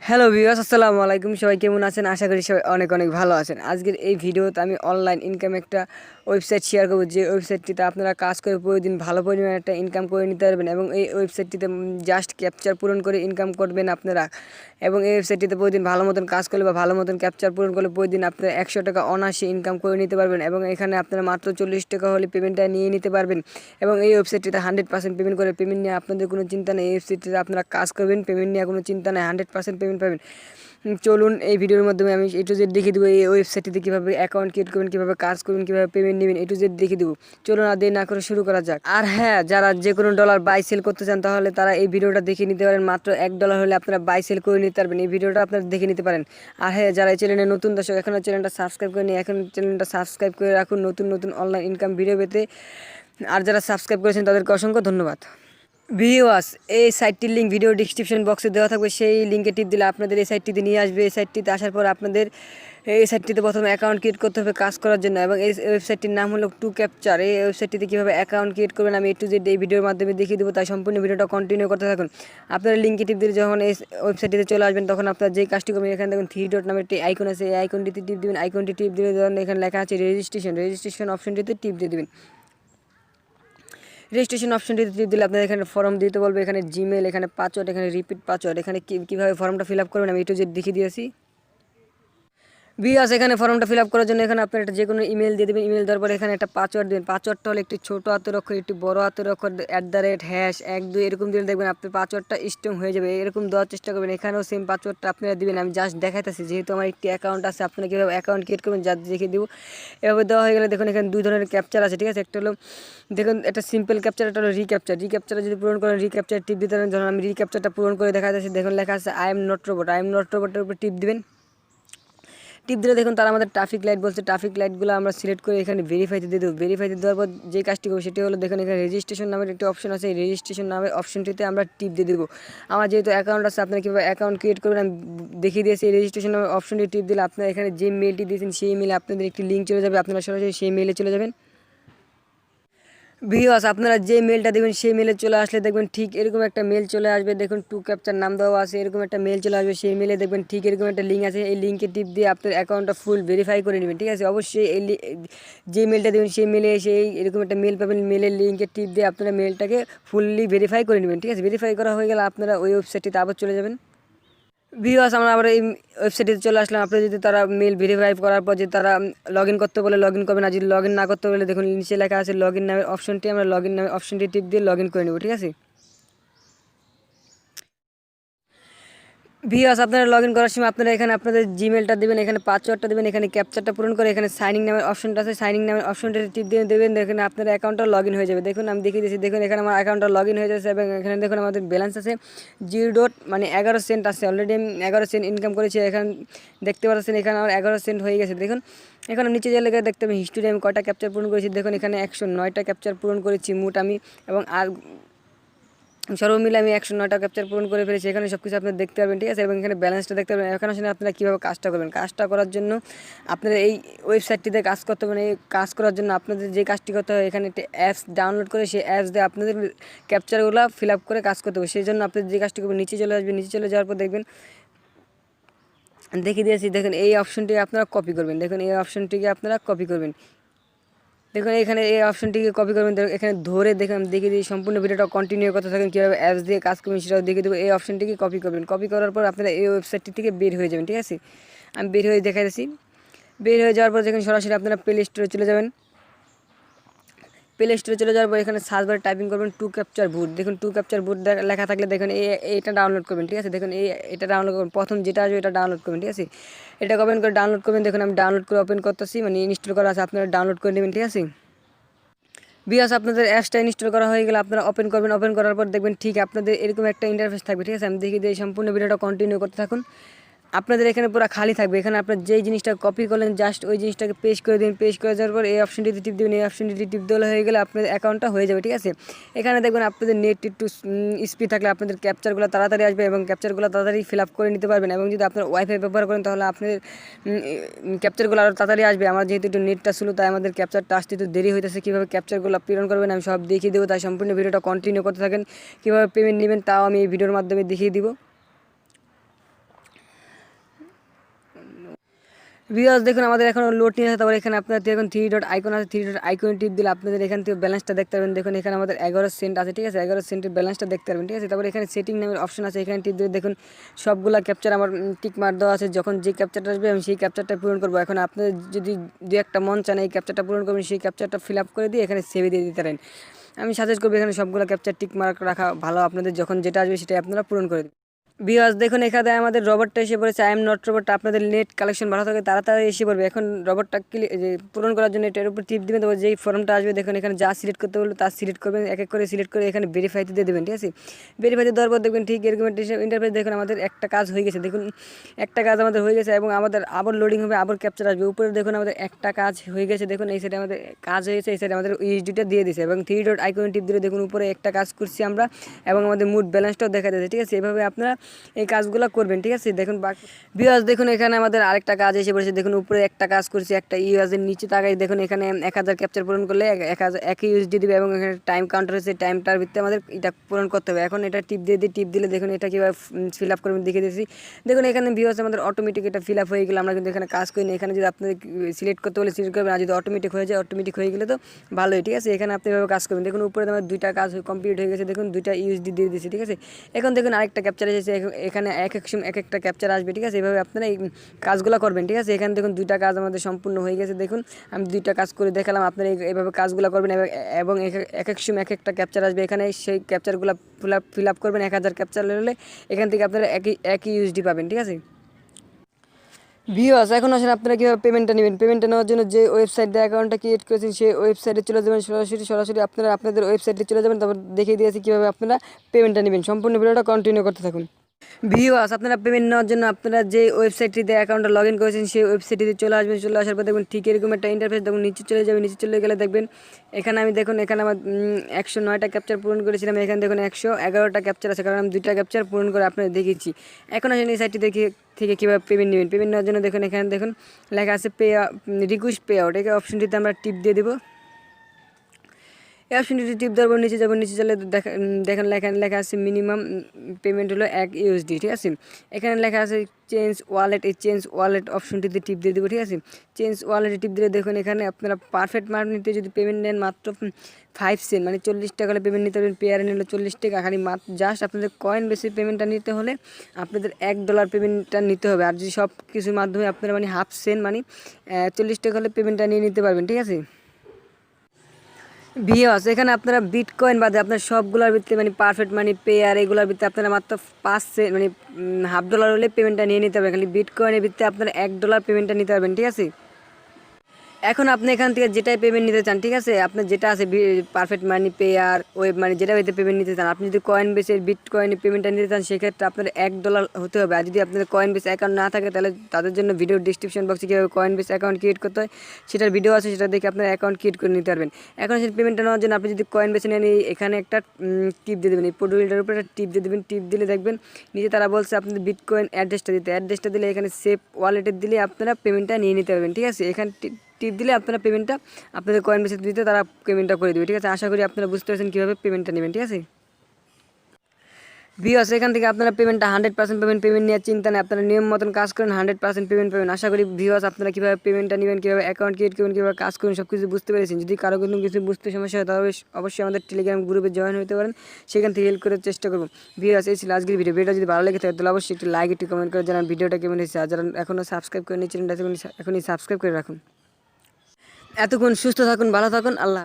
Hello viewers, আসসালামু আলাইকুম। সবাই কেমন আছেন? আশা করি সবাই অনেক অনেক ভালো আছেন। আজকের এই ভিডিওতে আমি অনলাইন ইনকাম একটা ওয়েবসাইট শেয়ার করবো, যে ওয়েবসাইটটিতে আপনারা কাজ করে প্রতিদিন ভালো পরিমাণে একটা ইনকাম করে নিতে পারবেন এবং এই ওয়েবসাইটটিতে জাস্ট ক্যাপচার পূরণ করে ইনকাম করবেন আপনারা। এবং এই ওয়েবসাইটটিতে প্রতিদিন ভালো মতন কাজ করলে বা ভালো মতন ক্যাপচার পূরণ করলে প্রতিদিন আপনারা 100 টাকা অনায়াসে ইনকাম করে নিতে পারবেন এবং এখানে আপনারা মাত্র 40 টাকা হলে পেমেন্টটা নিয়ে নিতে পারবেন। এবং এই ওয়েবসাইটটিতে 100% পেমেন্ট করে, পেমেন্ট নিয়ে আপনাদের কোনো চিন্তা নেই। এই ওয়েবসাইটটিতে আপনারা কাজ করবেন, পেমেন্ট নিয়ে কোনো চিন্তা নেই, 100% পেমেন্ট পাবেন। চলুন এই ভিডিওর মাধ্যমে আমি A to Z দেখিয়ে দেবো এই ওয়েবসাইটটিতে কীভাবে অ্যাকাউন্ট ক্রিয়েট করবেন, কীভাবে কাজ করবেন, কীভাবে পেমেন্ট নেবেন, A to Z দেখিয়ে দেবো। চলুন আর দেরি না করে শুরু করা যাক। আর হ্যাঁ, যারা যে কোনো ডলার বাই সেল করতে চান তাহলে তারা এই ভিডিওটা দেখে নিতে পারেন। মাত্র $1 হলে আপনারা বাই সেল করে নিতে পারবেন। এই ভিডিওটা আপনারা দেখে নিতে পারেন। আর হ্যাঁ, যারা এই চ্যানেলে নতুন দর্শক, এখনও চ্যানেলটা সাবস্ক্রাইব করেনি, এখন চ্যানেলটা সাবস্ক্রাইব করে রাখুন নতুন নতুন অনলাইন ইনকাম ভিডিও পেতে। আর যারা সাবস্ক্রাইব করেছেন তাদেরকে অসংখ্য ধন্যবাদ। ভিউয়ার্স, এই সাইটটির লিঙ্ক ভিডিও ডিসক্রিপশন বক্সে দেওয়া থাকবে, সেই লিঙ্কে টিপ দিলে আপনাদের এই সাইটটিতে নিয়ে আসবে। এই সাইটটিতে আসার পর আপনাদের এই সাইটটিতে প্রথমে অ্যাকাউন্ট ক্রিয়েট করতে হবে কাজ করার জন্য, এবং এই ওয়েবসাইটটির নাম হলো 2Captcha। এই ওয়েবসাইটটিতে কীভাবে অ্যাকাউন্ট ক্রিয়েট করবেন আমি A to Z এই ভিডিওর মাধ্যমে দেখিয়ে দেবো, তাই সম্পূর্ণ ভিডিওটা কন্টিনিউ করতে থাকুন। আপনারা লিঙ্কে টিপ দিলে যখন এই ওয়েবসাইটটিতে চলে আসবেন তখন আপনারা যেই কাজটি করবেন, এখানে দেখুন 3 ডট নামের একটি আইকন আছে, এই আইকনটিতে টিপ দেবেন। আইকনটি টিপ দিলে যখন এখানে লেখা আছে রেজিস্ট্রেশন অপশনটিতে টিপ দিয়ে দেবেন। রেজিস্ট্রেশন অপশনটিতে টিপ দিলে আপনাদের এখানে ফর্ম দিতে বলবে, এখানে জিমেল, এখানে পাসওয়ার্ড, এখানে রিপিট পাসওয়ার্ড, এখানে কীভাবে ফর্মটা ফিল আপ করবেন আমি A to Z দেখিয়ে দিয়েছি। এখানে ফর্মটা ফিল আপ করার জন্য এখানে আপনার একটা যে কোনো ইমেল দিয়ে দেবেন। ইমেল দেওয়ার পরে এখানে একটা পাসওয়ার্ড দেবেন। পাসওয়ার্ডটা হলো একটি ছোটো হাতের অক্ষর, একটি বড় হাতের অক্ষর, @#1 2 এরকম দিলে দেখবেন আপনার পাসওয়ার্ডটা স্ট্রং হয়ে যাবে। এরকম দেওয়ার চেষ্টা করবেন। এখানেও সেম পাসওয়ার্ডটা আপনারা দিবেন। আমি জাস্ট দেখাইতেছি, যেহেতু আমার একটি অ্যাকাউন্ট আছে, আপনারা কীভাবে অ্যাকাউন্ট ক্রিয়েট করবেন যা দেখিয়ে দেবো। এভাবে দেওয়া হয়ে গেলে দেখুন এখানে 2 ধরনের ক্যাপচার আছে, ঠিক আছে। একটা হলো দেখুন একটা সিম্পল ক্যাপচার, একটা হলো রিক্যাপচার যদি পূরণ করেন রিক্যাপচার টিপ দিতে পারেন। যখন আমি রিক্যাপচারটা পূরণ করে দেখাইতেছি, দেখুন লেখা আছে আই এম নট রোবটের উপর টিপ দিবেন। টিপ দিলে দেখুন তারা আমাদের ট্রাফিক লাইট বলছে, ট্রাফিক লাইটগুলো আমরা সিলেক্ট করে এখানে ভেরিফাইতে দিয়ে দেবো। ভেরিফাইতে দেওয়ার পর যে কাজটি করবো সেটি হলো দেখুন এখানে রেজিস্ট্রেশন নামের একটি অপশন আছে, এই রেজিস্ট্রেশন নামের অপশনটিতে আমরা টিপ দিয়ে দেবো। আমার যেহেতু অ্যাকাউন্ট আছে, আপনারা কীভাবে অ্যাকাউন্ট ক্রিয়েট করবেন আমি দেখিয়ে দিয়েছি। এই রেজিস্ট্রেশন নামের অপশনটি টিপ দিলে আপনারা এখানে যে মেলটি দিয়েছেন সেই মেলে আপনাদের একটি লিঙ্ক চলে যাবে, আপনারা সরাসরি সেই মেলে চলে যাবেন। ভিউয়ার্স, আপনারা যে মেলটা দেবেন সেই মেলে চলে আসলে দেখবেন ঠিক এরকম একটা মেল চলে আসবে। দেখুন 2Captcha নাম দেওয়া আছে, এরকম একটা মেল চলে আসবে। সেই মেলে দেখবেন ঠিক এরকম একটা লিঙ্ক আছে, এই লিঙ্কে টিপ দিয়ে আপনার অ্যাকাউন্টটা ফুল ভেরিফাই করে নেবেন, ঠিক আছে। অবশ্যই এই যে মেলটা দেবেন সেই মেলে এসে এরকম একটা মেল পাবেন। মেলের লিঙ্কে টিপ দিয়ে আপনারা মেলটাকে ফুললি ভেরিফাই করে নেবেন, ঠিক আছে। ভেরিফাই করা হয়ে গেলে আপনারা ওই ওয়েবসাইটটিতে আবার চলে যাবেন। ভিউয়ার্স, আমরা আবার এই ওয়েবসাইটে চলে আসলাম। আপনি যদি তারা মেল ভেরিফাই করার পর যদি তারা লগ ইন করতে বলে লগ ইন করবেন, আর যদি লগ ইন না করতে বলে দেখুন নিচে লেখা আছে লগ ইন নামের অপশনটি, আমরা লগ ইন নামের অপশনটি টিপ দিয়ে লগ ইন করে নেব, ঠিক আছে। ভিউয়ার্স, আপনারা লগ ইন করার সময় আপনারা এখানে আপনাদের জিমেলটা দেবেন, এখানে পাসওয়ার্ডটা দেবেন, এখানে ক্যাপচারটা পূরণ করে এখানে সাইনিং নামের অপশনটা আছে, সাইনিং নামের অপশনটা টিপ দিয়ে দেবেন। দেখুন আপনার অ্যাকাউন্টটা লগ ইন হয়ে যাবে। দেখুন আমি দেখিয়ে দিয়েছি, দেখুন এখানে আমার অ্যাকাউন্টটা লগ ইন হয়ে যাচ্ছে এবং এখানে দেখুন আমাদের ব্যালেন্স আছে 0.11 সেন্ট আছে। অলরেডি আমি 11 সেন্ট ইনকাম করেছি। এখানে দেখতে পাচ্ছেন এখানে আমার 11 সেন্ট হয়ে গেছে। দেখুন এখানে নিচে যে লেখা দেখতে পাবেন হিস্টোরি, আমি কয়টা ক্যাপচার পূরণ করেছি। দেখুন এখানে 109টা ক্যাপচার পূরণ করেছি মোট আমি, এবং আর সর্বমিলে আমি 109টা ক্যাপচার পূরণ করে ফেলেছি। এখানে সব কিছু আপনারা দেখতে পারবেন, ঠিক আছে। এবং এখানে ব্যালেন্সটা দেখতে পারবেন। এখানে আসলে আপনারা কীভাবে কাজটা করবেন, কাজটা করার জন্য আপনারা এই ওয়েবসাইটটিতে কাজ করতে পারেন। এই কাজ করার জন্য আপনাদের যে কাজটি করতে হয়, এখানে একটি অ্যাপস ডাউনলোড করে সেই অ্যাপস দিয়ে আপনাদের ক্যাপচারগুলো ফিল আপ করে কাজ করতে হবে। সেই জন্য আপনাদের যে কাজটি করবেন নিচে চলে আসবেন, নিচে চলে যাওয়ার পর দেখবেন দেখিয়ে দিয়েছি। দেখুন এই অপশনটি আপনারা কপি করবেন, দেখুন এই অপশনটিকে আপনারা কপি করবেন। দেখুন এখানে এই অপশনটিকে কপি করবেন, এখানে ধরে দেখুন দেখিয়ে দিই। সম্পূর্ণ ভিডিওটা কন্টিনিউ করতে থাকেন, কীভাবে অ্যাপস দিয়ে কাজ করবেন সেটাও দেখিয়ে দেবো। এই অপশনটিকে কপি করবেন, কপি করার পর আপনারা এই ওয়েবসাইটটি থেকে বের হয়ে যাবেন, ঠিক আছে। আমি বের হয়ে দেখাই দিচ্ছি। বের হয়ে যাওয়ার পর দেখুন সরাসরি আপনারা প্লে স্টোরে চলে যাবেন। প্লে স্টোরে চলে যাওয়ার পর এখানে সার্চ বারে টাইপিং করবেন 2Captcha বুট। দেখুন 2Captcha বুট লেখা থাকলে দেখুন এটা ডাউনলোড করবেন, ঠিক আছে। দেখুন এটা ডাউনলোড করবেন, প্রথম যেটা আসবে এটা ডাউনলোড করবেন, ঠিক আছে। এটা ওপেন করে ডাউনলোড করবেন। দেখুন আমি ডাউনলোড করে ওপেন করতেছি, মানে ইনস্টল করা আছে, আপনারা ডাউনলোড করে নেবেন, ঠিক আছে। ভিউয়ার্স, আপনাদের অ্যাপসটা ইনস্টল করা হয়ে গেলে আপনারা ওপেন করবেন। ওপেন করার পর দেখবেন ঠিক আপনাদের এরকম একটা ইন্টারফেস থাকবে, ঠিক আছে। আমি দেখিয়ে দিই, সম্পূর্ণ ভিডিওটা কন্টিনিউ করতে থাকুন। আপনাদের এখানে পুরো খালি থাকবে। এখানে আপনার যেই জিনিসটা কপি করলেন জাস্ট ওই জিনিসটাকে পেস্ট করে দিন। পেস্ট করে যাওয়ার পর এই অপশনটিতে টিপ দেবেন। এই অপশনটিতে টিপ দেওয়া হয়ে গেলে আপনাদের অ্যাকাউন্টটা হয়ে যাবে, ঠিক আছে। এখানে দেখবেন আপনাদের নেট একটু স্পিড থাকলে আপনাদের ক্যাপচারগুলো তাড়াতাড়ি আসবে এবং ক্যাপচারগুলো তাড়াতাড়ি ফিল আপ করে নিতে পারবেন। এবং যদি আপনার ওয়াইফাই ব্যবহার করেন তাহলে আপনাদের ক্যাপচারগুলো আরও তাড়াতাড়ি আসবে। আমার যেহেতু একটু নেটটা ছিল তাই আমাদের ক্যাপচারটা আসতে একটু দেরি হইতেছে। কীভাবে ক্যাপচারগুলো পূরণ করবেন আমি সব দেখিয়ে দেবো, তাই সম্পূর্ণ ভিডিওটা কন্টিনিউ করতে থাকেন। কীভাবে পেমেন্ট নেবেন তাও আমি এই ভিডিওর মাধ্যমে দেখিয়ে দিব। ভিউয়ার্স দেখুন আমাদের এখন লোড নিয়ে আছে, তারপর এখানে আপনার দেখুন থ্রি ডট আইকন আছে, থ্রি ডট আইকনে টিপ দিলে আপনাদের এখান থেকে ব্যালেন্সটা দেখতে পারবেন। দেখুন এখানে আমাদের 11 সেন্ট আছে, ঠিক আছে, 11 সেন্টের ব্যালেন্সটা দেখতে পারবেন, ঠিক আছে। তারপর এখানে সেটিং নামের অপশন আছে, এখানে টিপ দিলে দেখুন সবগুলা ক্যাপচার আমার টিক মার দেওয়া আছে। যখন যে ক্যাপচারটা আসবে আমি সেই ক্যাপচারটা পূরণ করবো। এখন আপনাদের যদি দু একটা মন চান এই ক্যাপচারটা পূরণ করবেন, সেই ক্যাপচারটা ফিল আপ করে দিয়ে এখানে সেভে দিয়ে দিতে পারেন। আমি সাজেস্ট করবো এখানে সবগুলো ক্যাপচার টিক মার্ক রাখা ভালো, আপনাদের যখন যেটা আসবে সেটাই আপনারা পূরণ করে দেবেন। ভিউয়ার্স দেখুন এখানে আমাদের রবটটা এসে পড়েছে, আই এম নট রবটটা। আপনাদের নেট কালেকশন ভালো থাকে তাড়াতাড়ি এসে পড়বে। এখন রবটটা পূরণ করার জন্য এটার উপর টিপ দিবেন, তারপর যেই ফর্মটা আসবে দেখুন এখানে যা সিলেক্ট করতে বললো তা সিলেক্ট করবেন, এক এক করে সিলেক্ট করে এখানে ভেরিফাইতে দিয়ে দেবেন, ঠিক আছে। ভেরিফাইতে দেওয়ার পর দেখবেন ঠিক এরকম ইন্টারফেস দেখুন আমাদের একটা কাজ হয়ে গেছে। দেখুন একটা কাজ আমাদের হয়ে গেছে এবং আমাদের আবার লোডিং হবে, আবার ক্যাপচার আসবে। উপরে দেখুন আমাদের একটা কাজ হয়ে গেছে, দেখুন এই সাইডে আমাদের কাজ হয়েছে, এই সাইডে আমাদের ইউএসডিটা দিয়ে দিয়েছে এবং থ্রি ডট আইকনে টিপ দিলে দেখুন উপরে একটা কাজ করছি আমরা এবং আমাদের মুড ব্যালেন্সটাও দেখা দিয়েছে, ঠিক আছে। এভাবে আপনারা এই কাজগুলো করবেন, ঠিক আছে। দেখুন ভিউয়ার্স দেখুন এখানে আমাদের আরেকটা কাজ এসে পড়েছে। দেখুন উপরে একটা কাজ করছি, একটা ইউএসের নিচে তাকাই দেখুন এখানে 1000 ক্যাপচার পূরণ করলে 1000 এক ইউএসডি দিবে এবং এখানে টাইম কাউন্টার হচ্ছে, টাইমটার ভিত্তিতে আমাদের এটা পূরণ করতে হবে। এখন এটা টিপ দিয়ে টিপ দিলে দেখুন এটা কীভাবে ফিল আপ করবেন দেখিয়ে দিয়েছি। দেখুন এখানে ভিউয়ার্স আমাদের অটোমেটিক এটা ফিল আপ হয়ে গেলে আমরা কিন্তু এখানে কাজ করি না। এখানে যদি আপনাদের সিলেক্ট করতে বলে সিলেক্ট করবেন, আর যদি অটোমেটিক হয়ে যায়, অটোমেটিক হয়ে গেলে তো ভালোই, ঠিক আছে। এখানে আপনি এভাবে কাজ করবেন। দেখুন উপরে আমাদের দুইটা কাজ কমপ্লিট হয়ে গেছে, দেখুন দুইটা ইউএসডি দিয়ে দিয়েছি, ঠিক আছে। এখন দেখুন আরেকটা ক্যাপচার এসেছে, এখানে এক একটা ক্যাপচার আসবে, ঠিক আছে। এভাবে আপনারা এই কাজগুলো করবেন, ঠিক আছে। এখানে দেখুন দুইটা কাজ আমাদের সম্পূর্ণ হয়ে গেছে। দেখুন আমি দুইটা কাজ করে দেখালাম, আপনারা এইভাবে কাজগুলো করবেন এবং এক এক সময় এক একটা ক্যাপচার আসবে। এখানে সেই ক্যাপচারগুলো ফিল আপ করবেন। 1000 ক্যাপচার হলে এখান থেকে আপনারা একই ইউএসডি পাবেন, ঠিক আছে। ভিউয়ার্স এখন আসেন আপনারা কীভাবে পেমেন্টটা নেবেন। পেমেন্টটা নেওয়ার জন্য যে ওয়েবসাইট দিয়ে অ্যাকাউন্টটা ক্রিয়েট করেছেন সেই ওয়েবসাইটে চলে যাবেন, সরাসরি আপনারা আপনাদের ওয়েবসাইটে চলে যাবেন, তারপর দেখিয়ে দিয়েছি কীভাবে আপনারা পেমেন্টটা নেবেন। সম্পূর্ণ ভিডিওটা কন্টিনিউ করতে থাকুন। ভিউয়ার্স আপনারা পেমেন্ট নেওয়ার জন্য আপনারা যে ওয়েবসাইটটিতে অ্যাকাউন্টটা লগ ইন করেছেন সেই ওয়েবসাইটটিতে চলে আসবেন। চলে আসার পর দেখবেন ঠিক এরকম একটা ইন্টারফেস, দেখুন নিচে চলে যাবে। নিচে চলে গেলে দেখবেন এখানে আমি দেখুন এখানে আমার 109টা ক্যাপচার পূরণ করেছিলাম। এখানে দেখুন 111টা ক্যাপচার আছে, কারণ আমি 2টা ক্যাপচার পূরণ করে আপনাদের দেখিয়েছি। এখন আসেন এই সাইটটি থেকে কীভাবে পেমেন্ট নেবেন। পেমেন্ট নেওয়ার জন্য দেখুন এখানে দেখুন লেখা আছে রিকোয়েস্ট পে আউট, এই অপশনটিতে আমরা টিপ দিয়ে দেবো। এই অপশনটি টিপ দেওয়ার পর নিচে যাবো, নিচে চলে দেখেন লেখা আছে মিনিমাম পেমেন্ট হলো 1 ইউএসডি, ঠিক আছে। এখানে লেখা আছে চেঞ্জ ওয়ালেট, এই চেঞ্জ ওয়ালেট অপশনটিতে টিপ দিয়ে দেবো, ঠিক আছে। চেঞ্জ ওয়ালেটে টিপ দিলে দেখুন এখানে আপনারা পারফেক্ট মার্কেটে যদি পেমেন্ট নেন মাত্র 5 সেন্ট মানে 40 টাকা হলে পেমেন্ট নিতে পারবেন। পেয়ারে নিলে 40 টাকা, খালি মাত্র জাস্ট আপনাদের কয়েন বেসে পেমেন্টটা নিতে হলে আপনাদের $1 পেমেন্টটা নিতে হবে। আর যদি সব কিছুর মাধ্যমে আপনারা মানে হাফ সেন্ট মানে 40 টাকা হলে পেমেন্টটা নিয়ে নিতে পারবেন, ঠিক আছে। ভিউয়ার্স এখানে আপনারা বিটকয়েন বাদে আপনার সবগুলোর ভিত্তিতে মানে পারফেক্ট মানি পেয়ার এগুলোর ভিত্তিতে আপনারা মাত্র 5 সেন্ট মানে $1/2 হলে পেমেন্টটা নিয়ে নিতে হবে। খালি বিটকয়েনের ভিত্তিতে আপনারা $1 পেমেন্টটা নিতে পারবেন, ঠিক আছে। এখন আপনি এখান থেকে যেটাই পেমেন্ট নিতে চান, ঠিক আছে, আপনার যেটা আছে পারফেক্ট মানি পেয়ার ওয়েব মানি যেটা হইতে পেমেন্ট নিতে চান, আপনি যদি কয়েন বেসের বিটকয়েনে পেমেন্টটা নিতে চান সেক্ষেত্রে আপনার $1 হতে হবে। আর যদি আপনাদের কয়েন বেস অ্যাকাউন্ট না থাকে তাহলে তাদের জন্য ভিডিও ডিসক্রিপশন বক্সে কীভাবে কয়েন বেস অ্যাকাউন্ট ক্রিয়েট করতে হয় সেটার ভিডিও আছে, সেটা দেখে আপনার অ্যাকাউন্ট ক্রিয়েট করে নিতে পারবেন। এখন সেই পেমেন্টটা নেওয়ার জন্য আপনি যদি কয়েন বেসে নেন এখানে একটা টিপ দিয়ে দেবেন, এই প্রোডাক্টের উপরে একটা টিপ দিয়ে দেবেন। টিপ দিলে দেখবেন নিচে তারা বলছে আপনাদের বিটকয়েন অ্যাড্রেসটা দিলে এখানে সেভ ওয়ালেটে দিলে আপনারা পেমেন্টটা নিয়ে নিতে পারবেন, ঠিক আছে। এখানে টিপ দিলে আপনারা পেমেন্টটা আপনাদের কয়েন বেসে দিতে তারা পেমেন্টটা করে দেবে, ঠিক আছে। আশা করি আপনারা বুঝতে পারছেন কীভাবে পেমেন্টটা নেবেন, ঠিক আছে। ভিউয়ার্স এখান থেকে আপনারা পেমেন্টটা 100% পেমেন্ট নেওয়ার চিন্তা নেই, আপনারা নিয়ম মতন কাজ করেন 100% পেমেন্ট পাবেন। আশা করি ভিউয়ার্স আপনারা কীভাবে পেমেন্টটা নেবেন, কীভাবে অ্যাকাউন্ট ক্রিয়েট করবেন, কীভাবে কাজ করবেন সব কিছু বুঝতে পেরেছেন। যদি কারো কোনো কিছু বুঝতে সমস্যা হয় তাহলে অবশ্যই আমাদের টেলিগ্রাম গ্রুপে জয়েন হতে পারেন, সেখান থেকে হেল্প করার চেষ্টা করবো। ভিউয়ার্স এই ছিল আজকের ভিডিওটা যদি ভালো লেগে থাকে তাহলে অবশ্যই একটু লাইক একটু কমেন্ট করে জানান ভিডিওটা কেমন হয়েছে। আর যারা এখনও সাবস্ক্রাইব করে নিচ্ছেন এখনই সাবস্ক্রাইব করে রাখুন। এতক্ষণ সুস্থ থাকুন, ভালো থাকুন, আল্লাহ।